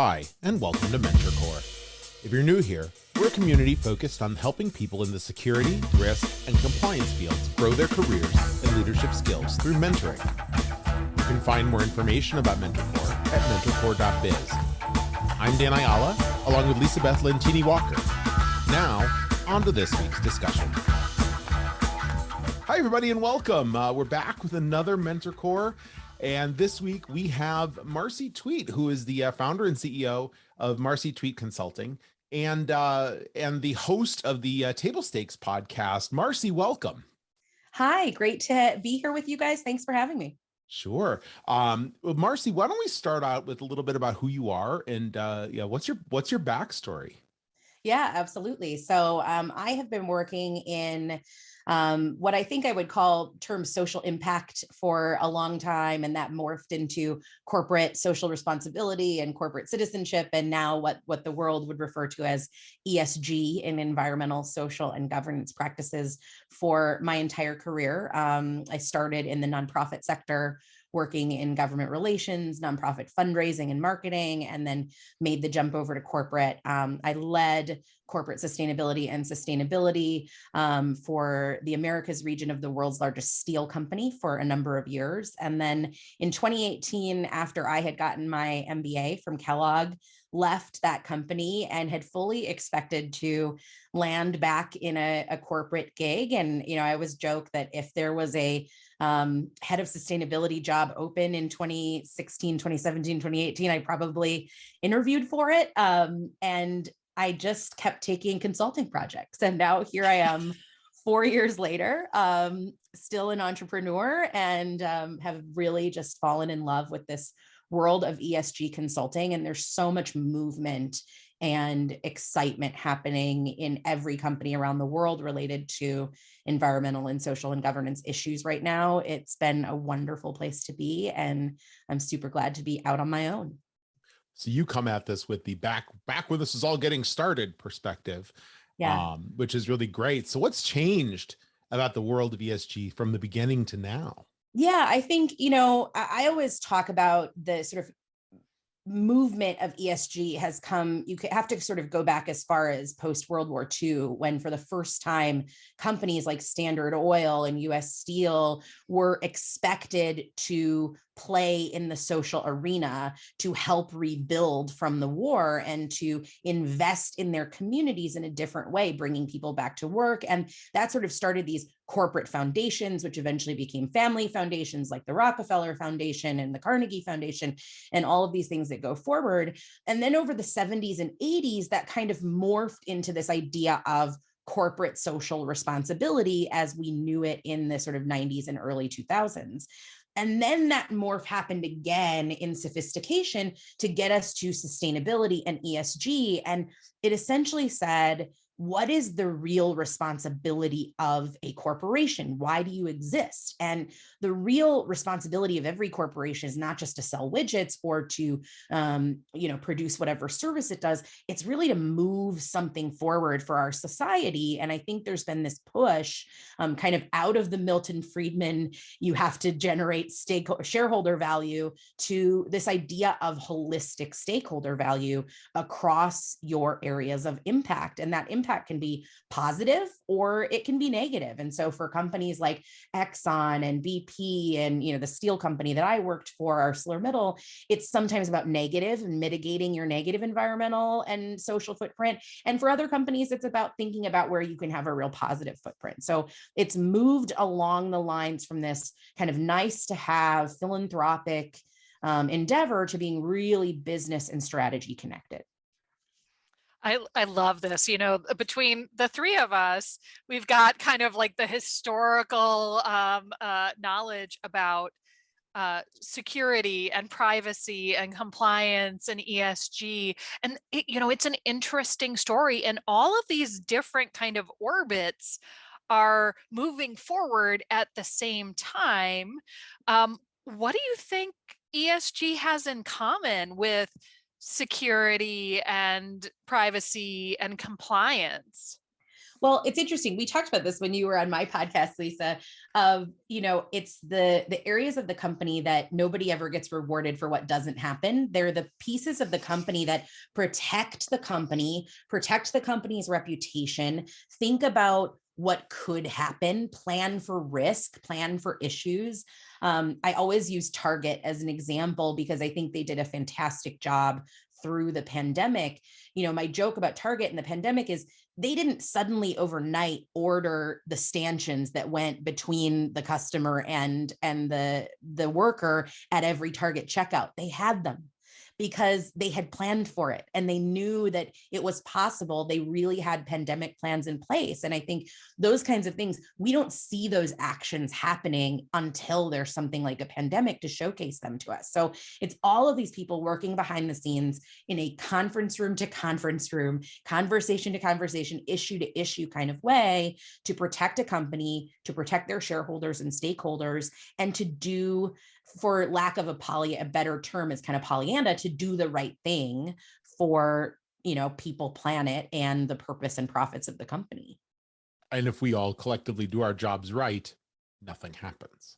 Hi, and welcome to MentorCore. If you're new here, we're a community focused on helping people in the security, risk, and compliance fields grow their careers and leadership skills through mentoring. You can find more information about MentorCore at mentorcore.biz. I'm Dan Ayala, along with Lisa Beth Lentini Walker. Now, on to this week's discussion. Hi, everybody, and welcome. We're back with another MentorCore. And this week we have Marcy Twete, who is the founder and CEO of Marcy Twete Consulting and the host of the Table Stakes podcast. Marcy, welcome. Hi, great to be here with you guys. Thanks for having me. Sure. Well, Marcy, why don't we start out with a little bit about who you are and what's your backstory? Yeah, absolutely. So I have been working in what I think I would call term social impact for a long time, and that morphed into corporate social responsibility and corporate citizenship, and now what the world would refer to as ESG, in environmental, social, and governance practices, for my entire career. I started in the nonprofit sector, working in government relations, nonprofit fundraising and marketing, and then made the jump over to corporate. I led corporate sustainability and sustainability for the Americas region of the world's largest steel company for a number of years. And then in 2018, after I had gotten my MBA from Kellogg, left that company and had fully expected to land back in a corporate gig. And, I always joke that if there was a head of sustainability job open in 2016, 2017, 2018, I probably interviewed for it. And I just kept taking consulting projects. And now here I am 4 years later, still an entrepreneur, and have really just fallen in love with this world of ESG consulting. And there's so much movement and excitement happening in every company around the world related to environmental and social and governance issues right now. It's been a wonderful place to be, and I'm super glad to be out on my own. So you come at this with the back when this is all getting started perspective, which is really great. So what's changed about the world of ESG from the beginning to now? Yeah, I think, I always talk about the sort of movement of ESG has come, you have to sort of go back as far as post-World War II, when for the first time, companies like Standard Oil and US Steel were expected to play in the social arena to help rebuild from the war and to invest in their communities in a different way, bringing people back to work. And that sort of started these corporate foundations, which eventually became family foundations like the Rockefeller Foundation and the Carnegie Foundation, and all of these things that go forward. And then over the 70s and 80s, that kind of morphed into this idea of corporate social responsibility as we knew it in the sort of 90s and early 2000s. And then that morph happened again in sophistication to get us to sustainability and ESG. And it essentially said, what is the real responsibility of a corporation? Why do you exist? And the real responsibility of every corporation is not just to sell widgets or to, produce whatever service it does. It's really to move something forward for our society. And I think there's been this push kind of out of the Milton Friedman, you have to generate shareholder value, to this idea of holistic stakeholder value across your areas of impact. And that impact can be positive or it can be negative. And so for companies like Exxon and BP and the steel company that I worked for, ArcelorMittal, it's sometimes about negative and mitigating your negative environmental and social footprint. And for other companies, it's about thinking about where you can have a real positive footprint. So it's moved along the lines from this kind of nice to have philanthropic endeavor to being really business and strategy connected. I love this. Between the three of us, we've got kind of like the historical knowledge about security and privacy and compliance and ESG. And it's an interesting story. And all of these different kind of orbits are moving forward at the same time. What do you think ESG has in common with security and privacy and compliance? Well, it's interesting. We talked about this when you were on my podcast, Lisa, of, it's the areas of the company that nobody ever gets rewarded for what doesn't happen. They're the pieces of the company that protect the company, protect the company's reputation, think about what could happen, plan for risk, plan for issues. I always use Target as an example because I think they did a fantastic job through the pandemic. My joke about Target and the pandemic is they didn't suddenly overnight order the stanchions that went between the customer and the worker at every Target checkout. They had them because they had planned for it and they knew that it was possible. They really had pandemic plans in place. And I think those kinds of things, we don't see those actions happening until there's something like a pandemic to showcase them to us. So it's all of these people working behind the scenes in a conference room to conference room, conversation to conversation, issue to issue kind of way to protect a company, to protect their shareholders and stakeholders, and to do, for lack of a better term is kind of Pollyanna, to do the right thing for, people, planet, and the purpose and profits of the company. And if we all collectively do our jobs right, nothing happens.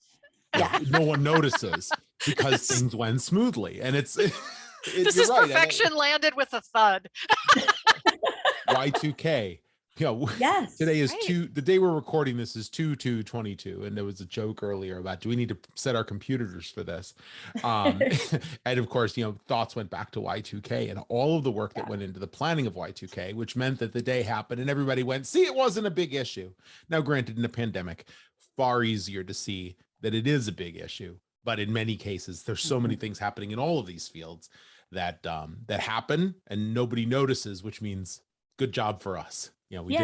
Yeah. No one notices because things went smoothly. And it's this is right. Perfection landed with a thud. Y2K. Yes, today is the day we're recording this is 2/2/22, and there was a joke earlier about, do we need to set our computers for this? And of course, thoughts went back to Y2K and all of the work that went into the planning of Y2K, which meant that the day happened and everybody went, see, it wasn't a big issue. Now, granted, in a pandemic, far easier to see that it is a big issue, but in many cases, there's so many things happening in all of these fields that that happen and nobody notices, which means good job for us. We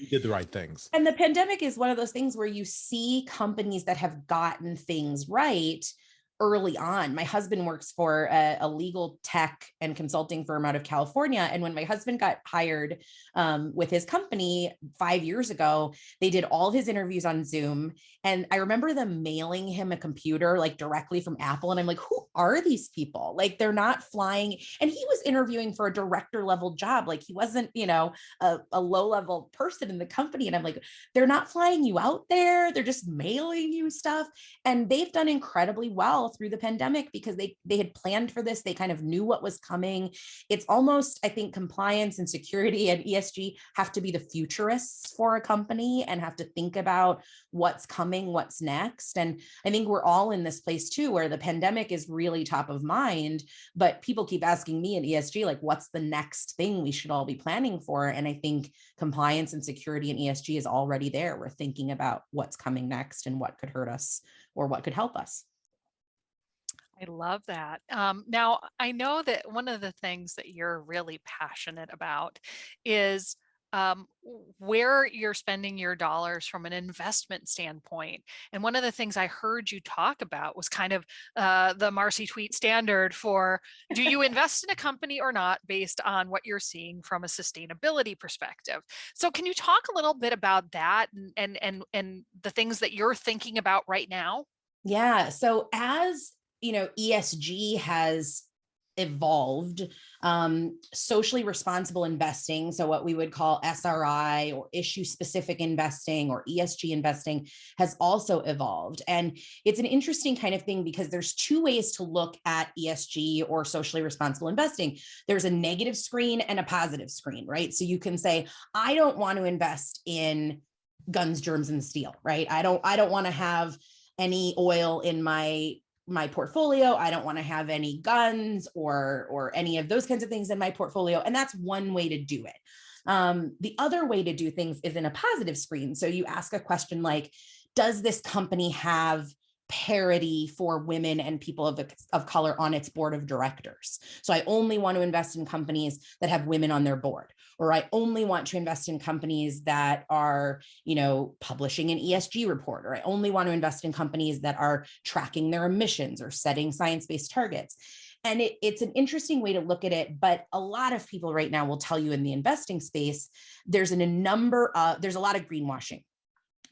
did the right things. And the pandemic is one of those things where you see companies that have gotten things right early on. My husband works for a legal tech and consulting firm out of California. And when my husband got hired with his company 5 years ago, they did all his interviews on Zoom. And I remember them mailing him a computer like directly from Apple. And I'm like, who are these people? Like, they're not flying. And he was interviewing for a director level job. Like, he wasn't, a low level person in the company. And I'm like, they're not flying you out there. They're just mailing you stuff. And they've done incredibly well through the pandemic because they had planned for this. They kind of knew what was coming. It's almost, I think, compliance and security and ESG have to be the futurists for a company and have to think about what's coming, what's next. And I think we're all in this place too, where the pandemic is really top of mind, but people keep asking me in ESG, like, what's the next thing we should all be planning for? And I think compliance and security and ESG is already there. We're thinking about what's coming next and what could hurt us or what could help us. I love that. Now, I know that one of the things that you're really passionate about is where you're spending your dollars from an investment standpoint. And one of the things I heard you talk about was kind of the Marcy Twete standard for, do you invest in a company or not based on what you're seeing from a sustainability perspective? So can you talk a little bit about that and the things that you're thinking about right now? Yeah. So as ESG has evolved, socially responsible investing, so what we would call SRI or issue specific investing or ESG investing, has also evolved. And it's an interesting kind of thing because there's two ways to look at ESG or socially responsible investing. There's a negative screen and a positive screen, right? So you can say, I don't want to invest in guns, germs, and steel, right? I don't want to have any oil in my portfolio. I don't want to have any guns or any of those kinds of things in my portfolio. And that's one way to do it. The other way to do things is in a positive screen. So you ask a question like, does this company have parity for women and people of color on its board of directors? So I only want to invest in companies that have women on their board, or I only want to invest in companies that are, publishing an ESG report, or I only want to invest in companies that are tracking their emissions or setting science-based targets. And it's an interesting way to look at it, but a lot of people right now will tell you in the investing space, there's a lot of greenwashing.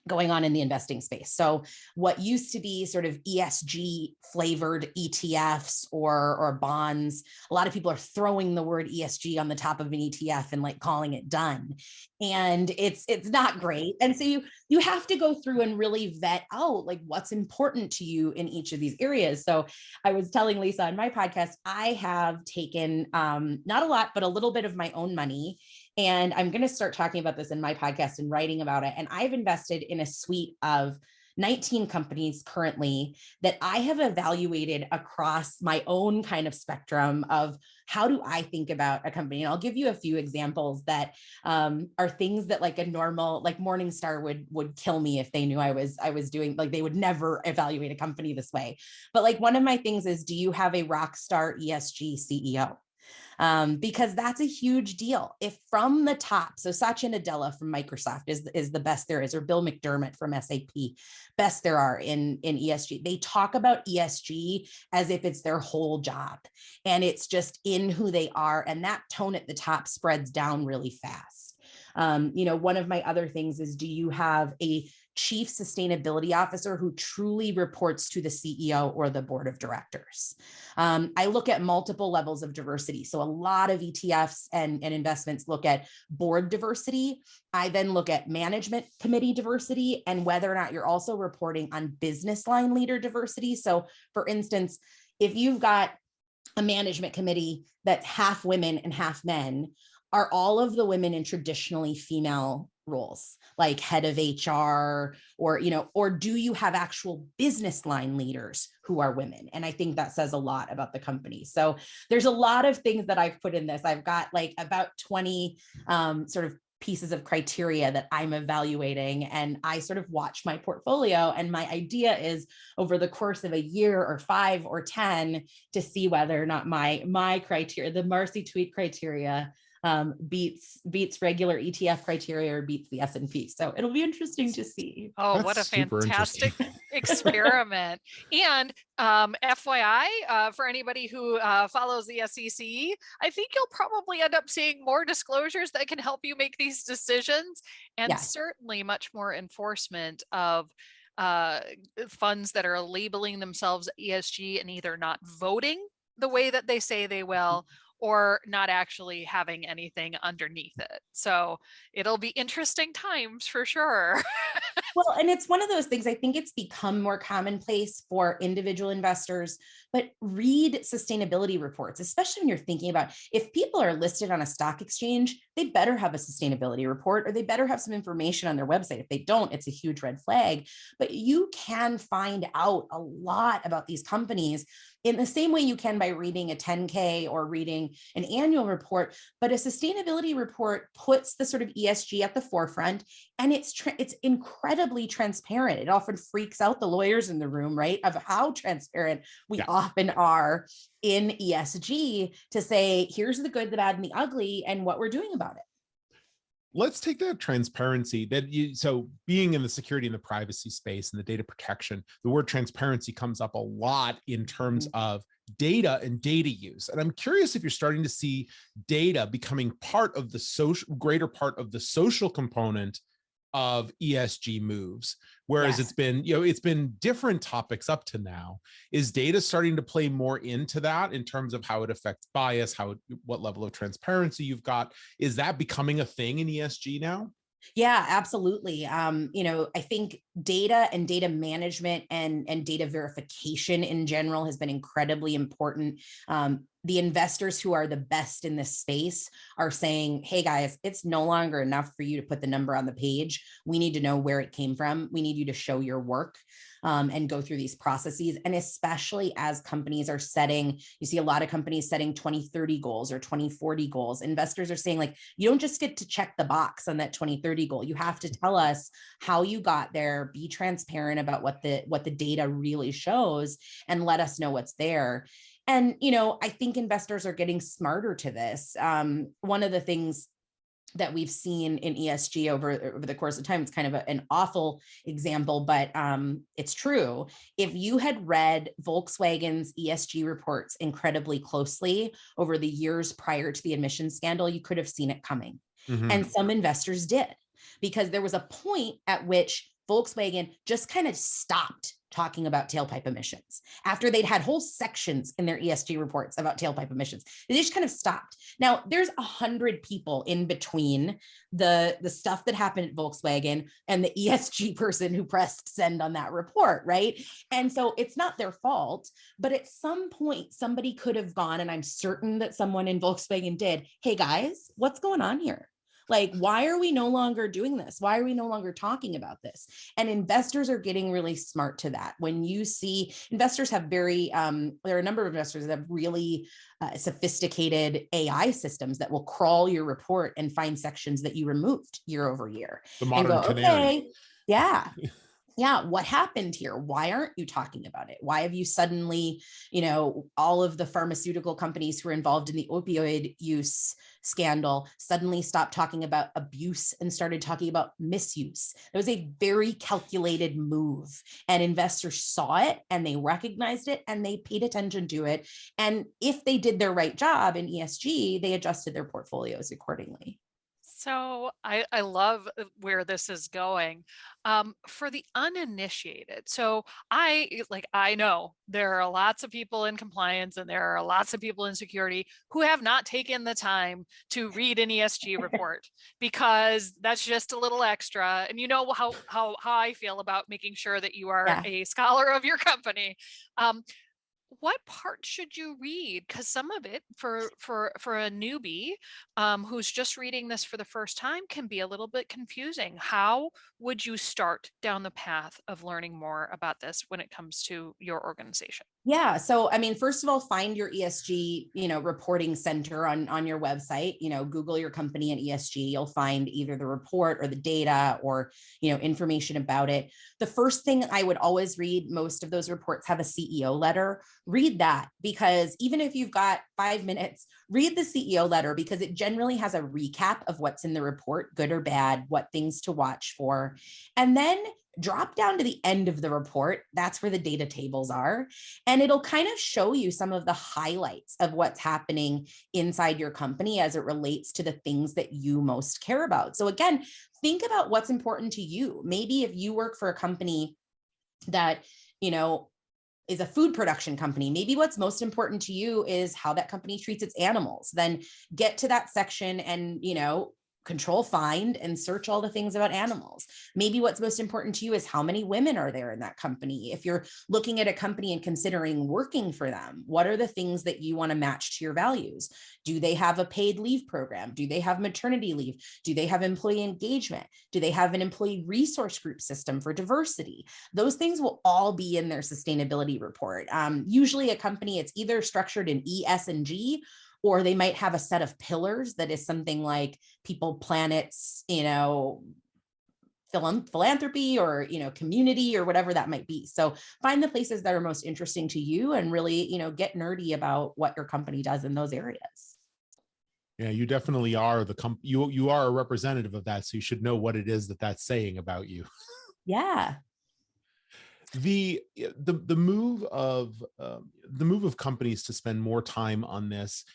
going on in the investing space. So what used to be sort of ESG flavored ETFs or bonds, a lot of people are throwing the word ESG on the top of an ETF and like calling it done. And it's not great. And so you have to go through and really vet out like what's important to you in each of these areas. So I was telling Lisa on my podcast, I have taken not a lot, but a little bit of my own money. And I'm going to start talking about this in my podcast and writing about it. And I've invested in a suite of 19 companies currently that I have evaluated across my own kind of spectrum of how do I think about a company. And I'll give you a few examples that are things that like a normal, like Morningstar would kill me if they knew I was doing, like they would never evaluate a company this way. But like one of my things is, do you have a rock star ESG CEO? Because that's a huge deal. If from the top, so Satya Nadella from Microsoft is the best there is, or Bill McDermott from SAP, best there are in ESG. They talk about ESG as if it's their whole job and it's just in who they are. And that tone at the top spreads down really fast. One of my other things is, do you have a chief sustainability officer who truly reports to the CEO or the board of directors? I look at multiple levels of diversity. So a lot of ETFs and investments look at board diversity. I then look at management committee diversity and whether or not you're also reporting on business line leader diversity. So for instance, if you've got a management committee that's half women and half men, are all of the women in traditionally female roles, like head of HR, or do you have actual business line leaders who are women? And I think that says a lot about the company. So there's a lot of things that I've put in this. I've got like about 20 sort of pieces of criteria that I'm evaluating, and I sort of watch my portfolio. And my idea is over the course of a year or 5 or 10 to see whether or not my criteria, the Marcy Twete criteria, beats regular ETF criteria or beats the S&P. So it'll be interesting to see. Oh, what a fantastic experiment. And FYI, for anybody who follows the SEC, I think you'll probably end up seeing more disclosures that can help you make these decisions, and certainly much more enforcement of funds that are labeling themselves ESG and either not voting the way that they say they will, or not actually having anything underneath it. So it'll be interesting times for sure. Well, and it's one of those things, I think it's become more commonplace for individual investors, but read sustainability reports, especially when you're thinking about if people are listed on a stock exchange, they better have a sustainability report or they better have some information on their website. If they don't, it's a huge red flag. But you can find out a lot about these companies in the same way you can by reading a 10K or reading an annual report. But a sustainability report puts the sort of ESG at the forefront, and it's incredibly transparent. It often freaks out the lawyers in the room, right, of how transparent we often are in ESG to say, here's the good, the bad, and the ugly, and what we're doing about it. Let's take that transparency so being in the security and the privacy space and the data protection, the word transparency comes up a lot in terms of data and data use. And I'm curious if you're starting to see data becoming part of the greater part of the social component of ESG moves, whereas it's been different topics up to now. Is data starting to play more into that in terms of how it affects bias, what level of transparency you've got? Is that becoming a thing in ESG now? Yeah, absolutely. I think data and data management and data verification in general has been incredibly important. The investors who are the best in this space are saying, hey guys, it's no longer enough for you to put the number on the page. We need to know where it came from. We need you to show your work and go through these processes. And especially as companies are you see a lot of companies setting 2030 goals or 2040 goals. Investors are saying, like, you don't just get to check the box on that 2030 goal. You have to tell us how you got there, be transparent about what the data really shows, and let us know what's there. And, I think investors are getting smarter to this. One of the things that we've seen in ESG over the course of time, it's kind of an awful example, but it's true. If you had read Volkswagen's ESG reports incredibly closely over the years prior to the emissions scandal, you could have seen it coming. And some investors did, because there was a point at which Volkswagen just kind of stopped talking about tailpipe emissions after they'd had whole sections in their ESG reports about tailpipe emissions. They just kind of stopped. Now, there's 100 people in between the stuff that happened at Volkswagen and the ESG person who pressed send on that report, right? And so it's not their fault, but at some point, somebody could have gone, and I'm certain that someone in Volkswagen did, hey guys, what's going on here? Like, why are we no longer doing this? Why are we no longer talking about this? And investors are getting really smart to that. When you see investors have there are a number of investors that have really sophisticated AI systems that will crawl your report and find sections that you removed year over year. The modern and go, canary. okay, yeah. Yeah, what happened here? Why aren't you talking about it? Why have you suddenly, all of the pharmaceutical companies who are involved in the opioid use scandal suddenly stopped talking about abuse and started talking about misuse? It was a very calculated move, and investors saw it and they recognized it and they paid attention to it. And if they did their right job in ESG, they adjusted their portfolios accordingly. So I love where this is going. For the uninitiated, so I know there are lots of people in compliance and there are lots of people in security who have not taken the time to read an ESG report because that's just a little extra. And you know how I feel about making sure that you are a scholar of your company. What part should you read? Because some of it for a newbie who's just reading this for the first time can be a little bit confusing. How would you start down the path of learning more about this when it comes to your organization? Yeah. So, I mean, first of all, find your ESG, reporting center on your website, Google your company and ESG. You'll find either the report or the data or, information about it. The first thing I would always read, most of those reports have a CEO letter. Read that, because even if you've got 5 minutes, read the CEO letter, because it generally has a recap of what's in the report, good or bad, what things to watch for. And then drop down to the end of the report. That's where the data tables are. And it'll kind of show you some of the highlights of what's happening inside your company as it relates to the things that you most care about. So again, think about what's important to you. Maybe if you work for a company that, is a food production company, maybe what's most important to you is how that company treats its animals. Then get to that section and, control find and search all the things about animals. Maybe what's most important to you is how many women are there in that company. If you're looking at a company and considering working for them, what are the things that you want to match to your values? Do they have a paid leave program? Do they have maternity leave? Do they have employee engagement? Do they have an employee resource group system for diversity? Those things will all be in their sustainability report. Usually a company, it's either structured in E, S, and G, or they might have a set of pillars that is something like people, planets, philanthropy, or, community, or whatever that might be. So find the places that are most interesting to you and really, get nerdy about what your company does in those areas. Yeah, you definitely are you are a representative of that. So you should know what it is that's saying about you. Yeah. The move of companies to spend more time on this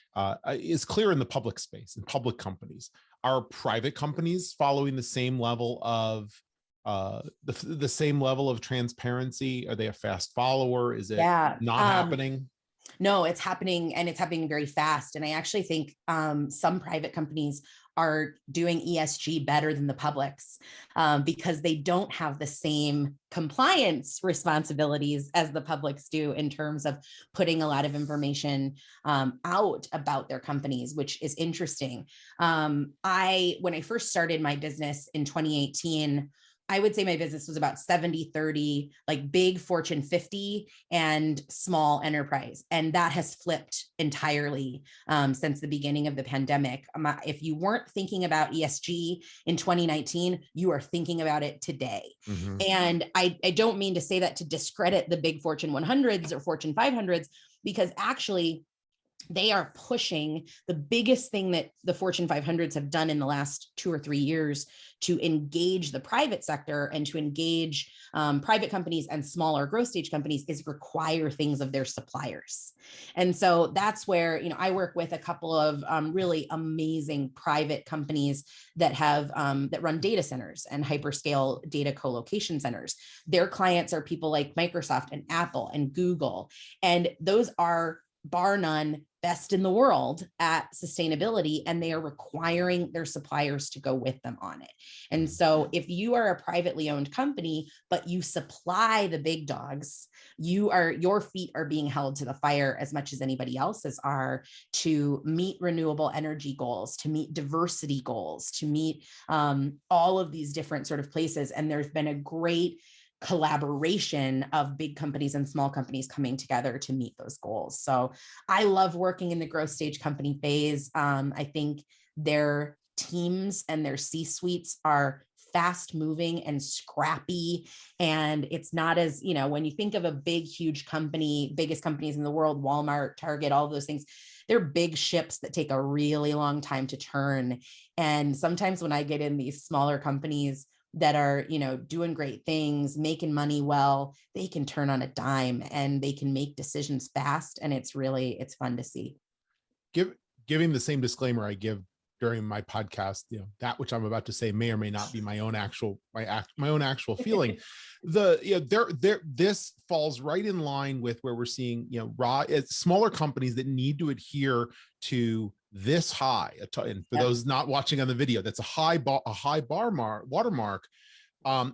is clear in the public space, in public companies. Are private companies following the same level of the same level of transparency? Are they a fast follower? Is it not happening? No, it's happening, and it's happening very fast. And I actually think some private companies are doing ESG better than the publics because they don't have the same compliance responsibilities as the publics do in terms of putting a lot of information out about their companies, which is interesting. When I first started my business in 2018, I would say my business was about 70-30, like big Fortune 50 and small enterprise. And that has flipped entirely since the beginning of the pandemic. If you weren't thinking about ESG in 2019, you are thinking about it today. Mm-hmm. And I don't mean to say that to discredit the big Fortune 100s or Fortune 500s, because actually they are pushing the biggest thing that the Fortune 500s have done in the last 2 or 3 years to engage the private sector and to engage private companies and smaller growth stage companies is require things of their suppliers. And so that's where, I work with a couple of really amazing private companies that have that run data centers and hyperscale data co-location centers. Their clients are people like Microsoft and Apple and Google, and those are bar none best in the world at sustainability, and they are requiring their suppliers to go with them on it. And so if you are a privately owned company, but you supply the big dogs, your feet are being held to the fire as much as anybody else's are to meet renewable energy goals, to meet diversity goals, to meet all of these different sort of places. And there's been a great collaboration of big companies and small companies coming together to meet those goals. So I love working in the growth stage company phase. I think their teams and their C-suites are fast moving and scrappy. And it's not as, when you think of a big, huge company, biggest companies in the world, Walmart, Target, all of those things, they're big ships that take a really long time to turn. And sometimes when I get in these smaller companies that are, doing great things, making money well, they can turn on a dime and they can make decisions fast. And it's fun to see. Giving the same disclaimer I give during my podcast, that which I'm about to say may or may not be my own actual feeling. This falls right in line with where we're seeing, smaller companies that need to adhere to this high. And for those not watching on the video, that's a high watermark.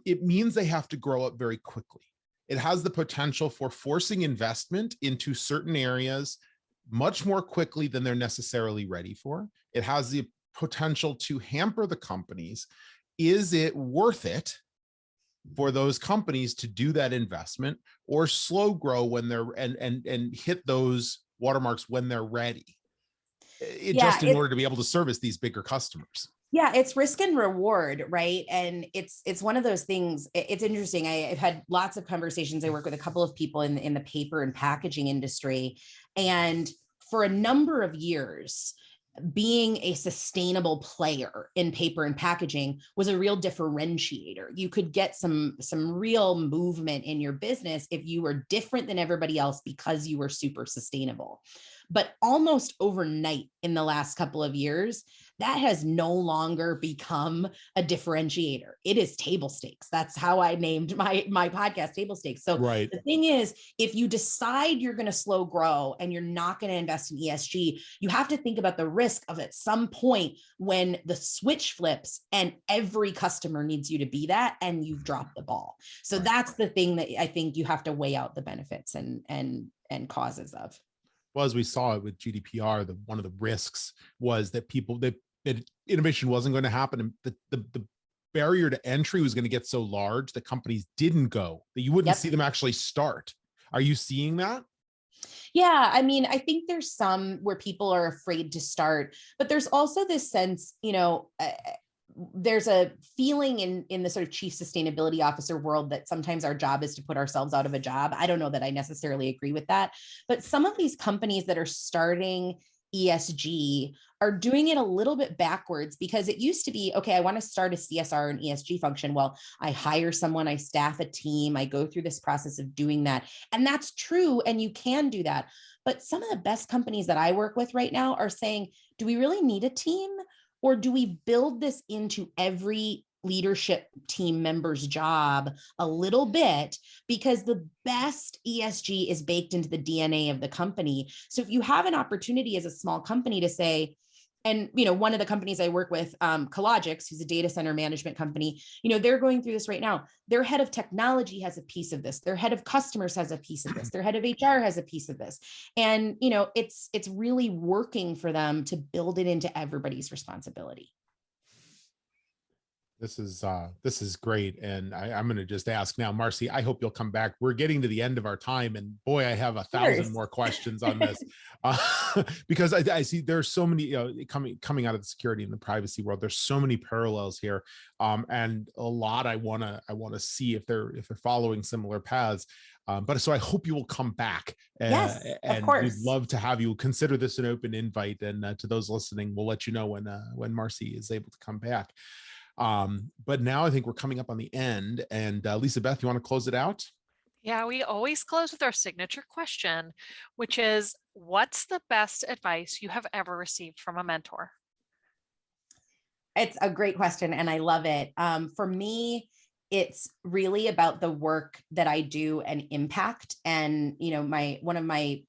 It means they have to grow up very quickly. It has the potential for forcing investment into certain areas much more quickly than they're necessarily ready for. It has the potential to hamper the companies. Is it worth it for those companies to do that investment, or slow grow when they're and hit those watermarks when they're ready? In order to be able to service these bigger customers. Yeah, it's risk and reward, right? And it's one of those things. It's interesting. I've had lots of conversations. I work with a couple of people in the paper and packaging industry. And for a number of years, being a sustainable player in paper and packaging was a real differentiator. You could get some real movement in your business if you were different than everybody else because you were super sustainable. But almost overnight in the last couple of years, that has no longer become a differentiator. It is table stakes. That's how I named my podcast, Table Stakes. So right. The thing is, if you decide you're going to slow grow and you're not going to invest in ESG, you have to think about the risk of at some point when the switch flips and every customer needs you to be that and you've dropped the ball. So that's the thing that I think you have to weigh out the benefits and causes of. Well, as we saw it with GDPR, one of the risks was that that innovation wasn't going to happen, and the barrier to entry was going to get so large that companies didn't go, that you wouldn't see them actually start. Are you seeing that? Yeah, I mean, I think there's some where people are afraid to start, but there's also this sense, there's a feeling in the sort of chief sustainability officer world that sometimes our job is to put ourselves out of a job. I don't know that I necessarily agree with that, but some of these companies that are starting ESG are doing it a little bit backwards, because it used to be, okay, I want to start a CSR and ESG function. Well, I hire someone, I staff a team, I go through this process of doing that. And that's true. And you can do that. But some of the best companies that I work with right now are saying, do we really need a team? Or do we build this into every leadership team member's job a little bit, because the best ESG is baked into the DNA of the company. So if you have an opportunity as a small company to say, and, one of the companies I work with, Cologix, who's a data center management company, they're going through this right now. Their head of technology has a piece of this. Their head of customers has a piece of this. Their head of HR has a piece of this. And, it's really working for them to build it into everybody's responsibility. This is great. And I'm going to just ask now, Marcy, I hope you'll come back. We're getting to the end of our time, and boy, I have 1,000 more questions on this because I see there's so many, coming out of the security and the privacy world, there's so many parallels here. And a lot I want to see if they're following similar paths. But so I hope you will come back. Yes, and of course. we'd love to have you. Consider this an open invite. And to those listening, we'll let you know when Marcy is able to come back. But now I think we're coming up on the end. And Lisa Beth, you want to close it out? Yeah, we always close with our signature question, which is, what's the best advice you have ever received from a mentor? It's a great question, and I love it. For me, it's really about the work that I do and impact. And, one of my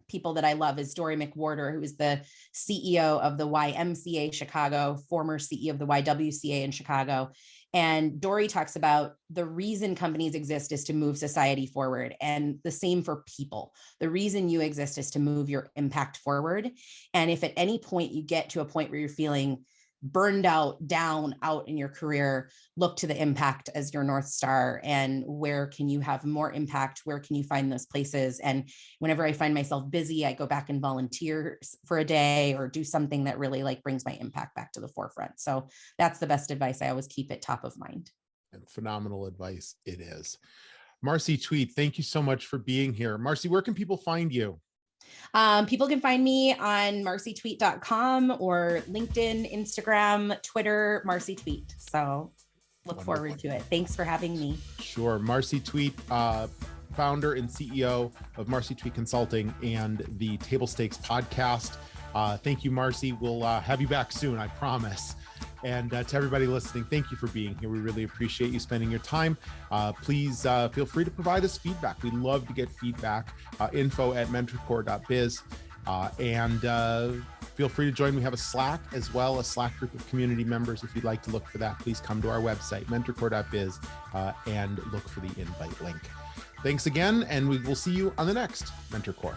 people that I love is Dory McWhorter, who is the CEO of the YMCA Chicago, former CEO of the YWCA in Chicago. And Dory talks about the reason companies exist is to move society forward, and the same for people. The reason you exist is to move your impact forward. And if at any point you get to a point where you're feeling burned out, down, out in your career, look to the impact as your North Star. And where can you have more impact? Where can you find those places? And whenever I find myself busy, I go back and volunteer for a day or do something that really brings my impact back to the forefront. So that's the best advice. I always keep it top of mind. And phenomenal advice it is. Marcy Twete, thank you so much for being here. Marcy, where can people find you? People can find me on marcytwete.com or LinkedIn, Instagram, Twitter, Marcy Twete. So look forward to it. Thanks for having me. Sure. Marcy Twete, founder and CEO of Marcy Twete Consulting and the Table Stakes podcast. Thank you, Marcy. We'll have you back soon, I promise. And to everybody listening, thank you for being here. We really appreciate you spending your time. Please feel free to provide us feedback. We love to get feedback. info@mentorcore.biz. And feel free to join. We have a Slack as well, a Slack group of community members. If you'd like to look for that, please come to our website, mentorcore.biz, and look for the invite link. Thanks again, and we will see you on the next Mentor Core.